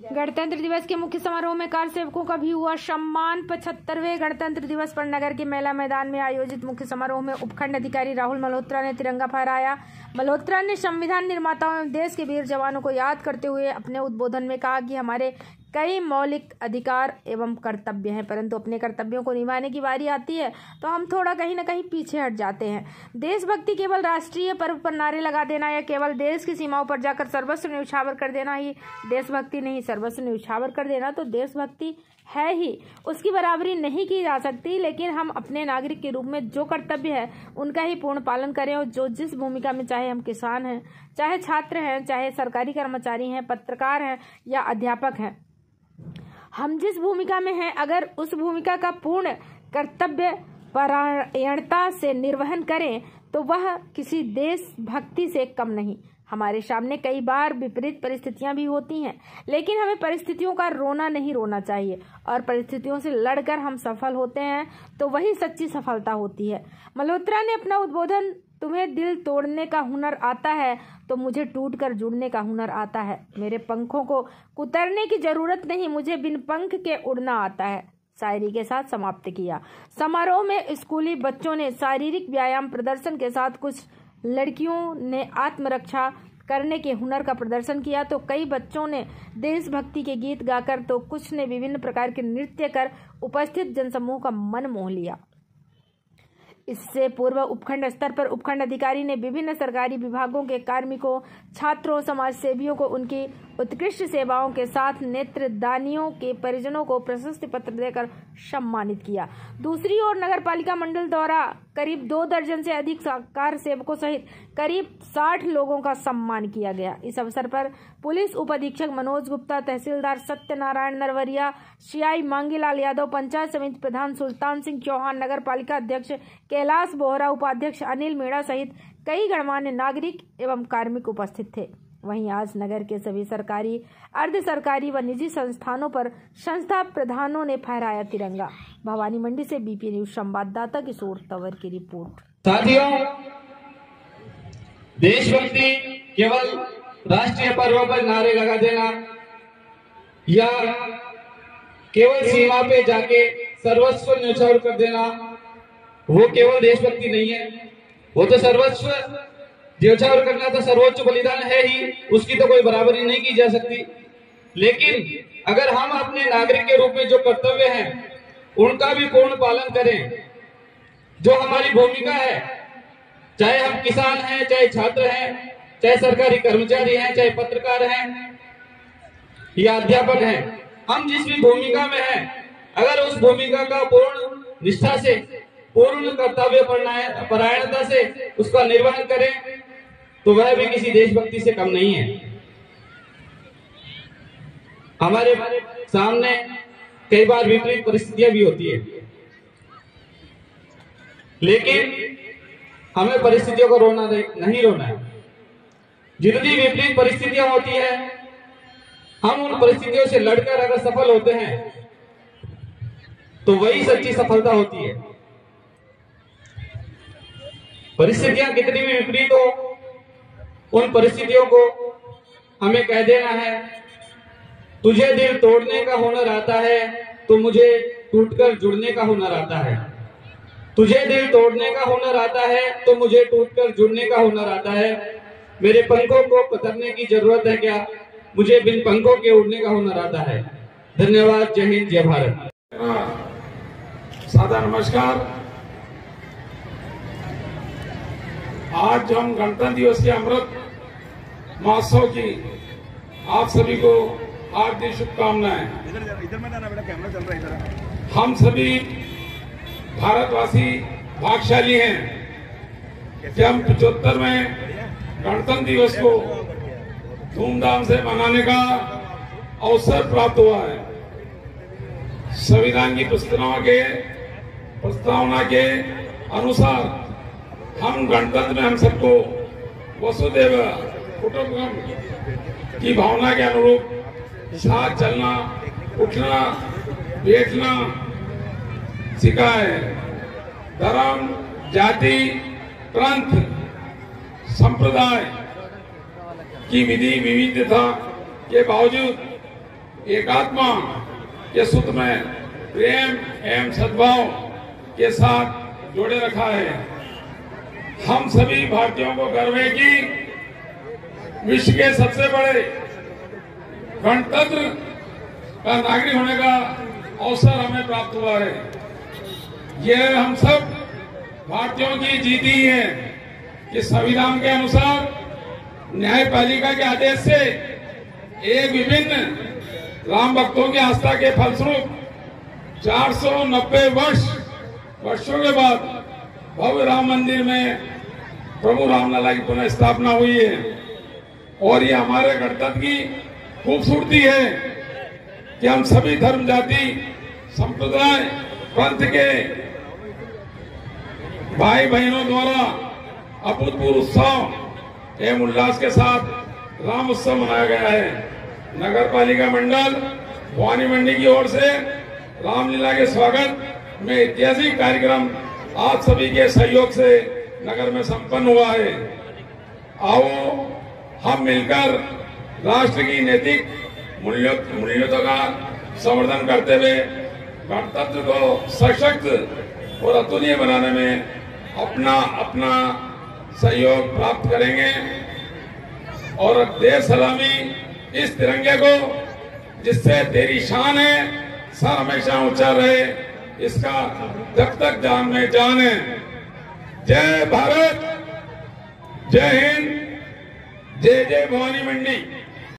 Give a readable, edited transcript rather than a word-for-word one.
गणतंत्र दिवस के मुख्य समारोह में कार सेवकों का भी हुआ सम्मान। 75वें गणतंत्र दिवस पर नगर के मेला मैदान में आयोजित मुख्य समारोह में उपखंड अधिकारी राहुल मल्होत्रा ने तिरंगा फहराया। मल्होत्रा ने संविधान निर्माताओं एवं देश के वीर जवानों को याद करते हुए अपने उद्बोधन में कहा कि हमारे कई मौलिक अधिकार एवं कर्तव्य हैं, परंतु अपने कर्तव्यों को निभाने की बारी आती है तो हम थोड़ा कहीं न कहीं पीछे हट जाते हैं। देशभक्ति केवल राष्ट्रीय पर्व पर नारे लगा देना या केवल देश की सीमाओं पर जाकर सर्वस्व न्यौछावर कर देना ही देशभक्ति नहीं। सर्वस्व न्यौछावर कर देना तो देशभक्ति है ही, उसकी बराबरी नहीं की जा सकती, लेकिन हम अपने नागरिक के रूप में जो कर्तव्य है उनका ही पूर्ण पालन करें और जो जिस भूमिका में, चाहे हम किसान हैं, चाहे छात्र हैं, चाहे सरकारी कर्मचारी हैं, पत्रकार हैं या अध्यापक हैं, हम जिस भूमिका में हैं, अगर उस भूमिका का पूर्ण कर्तव्य परायणता से निर्वहन करें तो वह किसी देशभक्ति से कम नहीं। हमारे सामने कई बार विपरीत परिस्थितियां भी होती हैं, लेकिन हमें परिस्थितियों का रोना नहीं रोना चाहिए और परिस्थितियों से लड़कर हम सफल होते हैं तो वही सच्ची सफलता होती है। मल्होत्रा ने अपना उद्बोधन तुम्हें दिल तोड़ने का हुनर आता है तो मुझे टूटकर जुड़ने का हुनर आता है। मेरे पंखों को कुतरने की जरूरत नहीं, मुझे बिन पंख के उड़ना आता है, शायरी के साथ समाप्त किया। समारोह में स्कूली बच्चों ने शारीरिक व्यायाम प्रदर्शन के साथ कुछ लड़कियों ने आत्मरक्षा करने के हुनर का प्रदर्शन किया तो कई बच्चों ने देशभक्ति के गीत गाकर तो कुछ ने विभिन्न प्रकार के नृत्य कर उपस्थित जनसमूह का मन मोह लिया। इससे पूर्व उपखंड स्तर पर उपखंड अधिकारी ने विभिन्न सरकारी विभागों के कार्मिकों, छात्रों, समाज सेवियों को उनकी उत्कृष्ट सेवाओं के साथ नेत्रदानियों के परिजनों को प्रशस्ति पत्र देकर सम्मानित किया। दूसरी ओर नगर पालिका मंडल द्वारा करीब 2 दर्जन से अधिक कार सेवकों सहित करीब 60 लोगों का सम्मान किया गया। इस अवसर पर पुलिस उप अधीक्षक मनोज गुप्ता, तहसीलदार सत्यनारायण नरवरिया, सीआई मांगीलाल यादव, पंचायत समिति प्रधान सुल्तान सिंह चौहान, नगर पालिका अध्यक्ष कैलाश बोहरा, उपाध्यक्ष अनिल मीणा सहित कई गणमान्य नागरिक एवं कार्मिक उपस्थित थे। वहीं आज नगर के सभी सरकारी, अर्ध सरकारी व निजी संस्थानों पर संस्था प्रधानों ने फहराया तिरंगा। भवानी मंडी से बीपी न्यूज संवाददाता किशोर तंवर की रिपोर्ट। साथियों, देशभक्ति केवल राष्ट्रीय पर्व पर नारे लगा देना या केवल सीमा पे जाके सर्वस्व न्यौछावर कर देना, वो केवल देशभक्ति नहीं है। वो तो सर्वस्व न्यौछावर करना तो सर्वोच्च बलिदान है ही, उसकी तो कोई बराबरी नहीं की जा सकती। लेकिन अगर हम अपने नागरिक के रूप में जो कर्तव्य हैं उनका भी पूर्ण पालन करें, जो हमारी भूमिका है, चाहे हम किसान हैं, चाहे छात्र हैं, चाहे सरकारी कर्मचारी हैं, चाहे पत्रकार हैं या अध्यापक हैं, हम जिस भी भूमिका में हैं, अगर उस भूमिका का पूर्ण निष्ठा से, पूर्ण कर्तव्य परायणता से उसका निर्वहन करें तो वह भी किसी देशभक्ति से कम नहीं है। हमारे सामने कई बार विपरीत परिस्थितियां भी होती है, लेकिन हमें परिस्थितियों को नहीं रोना है। जितनी विपरीत परिस्थितियां होती है, हम उन परिस्थितियों से लड़कर अगर सफल होते हैं तो वही सच्ची सफलता होती है। परिस्थितियां कितनी भी विपरीत हो, उन परिस्थितियों को हमें कह देना है, तुझे दिल तोड़ने का हुनर आता है तो मुझे टूटकर जुड़ने का हुनर आता है। तुझे दिल तोड़ने का हुनर आता है तो मुझे टूटकर जुड़ने का हुनर आता है। मेरे पंखों को कतरने की जरूरत है क्या, मुझे बिन पंखों के उड़ने का हुनर आता है। धन्यवाद। जय हिंद, जय भारत। सादा नमस्कार। आज जो हम गणतंत्र दिवस के अमृत महोत्सव की आप सभी को हार्दिक शुभकामनाएं। हम सभी भारतवासी भाग्यशाली हैं कि हम 75वें गणतंत्र दिवस को धूमधाम से मनाने का अवसर प्राप्त हुआ है। संविधान की प्रस्तावना के अनुसार हम गणतंत्र में हम सबको वसुदेव कुटुंबकम की भावना के अनुरूप साथ चलना, उठना, बैठना सिखा है। धर्म, जाति, प्रांत, संप्रदाय की विधि विविधता के बावजूद एकात्मा के सूत्र में प्रेम एवं सद्भाव के साथ जोड़े रखा है। हम सभी भारतीयों को गर्व है कि विश्व के सबसे बड़े गणतंत्र का नागरिक होने का अवसर हमें प्राप्त हुआ है। यह हम सब भारतीयों की जीत ही है कि संविधान के अनुसार न्यायपालिका के आदेश से एक विभिन्न राम भक्तों की आस्था के फलस्वरूप 490 वर्षों के बाद भव्य राम मंदिर में प्रभु रामलला की पुनः स्थापना हुई है। और ये हमारे गणतंत्र की खूबसूरती है कि हम सभी धर्म, जाति, संप्रदाय, पंथ के भाई बहनों द्वारा अभूतपूर्व उत्साह एवं उल्लास के साथ राम उत्सव मनाया गया है। नगर पालिका मंडल भवानी मंडी की ओर से रामलीला के स्वागत में ऐतिहासिक कार्यक्रम आप सभी के सहयोग से नगर में संपन्न हुआ है। आओ हम मिलकर राष्ट्र की नैतिक मूल्यों का संवर्धन करते हुए गणतंत्र को सशक्त और अतुलनीय बनाने में अपना सहयोग प्राप्त करेंगे और देश सलामी इस तिरंगे को जिससे तेरी शान है सर हमेशा ऊंचा रहे, इसका जब तक जान में जान है। जय भारत, जय हिंद, जय जय भवानी मंडी।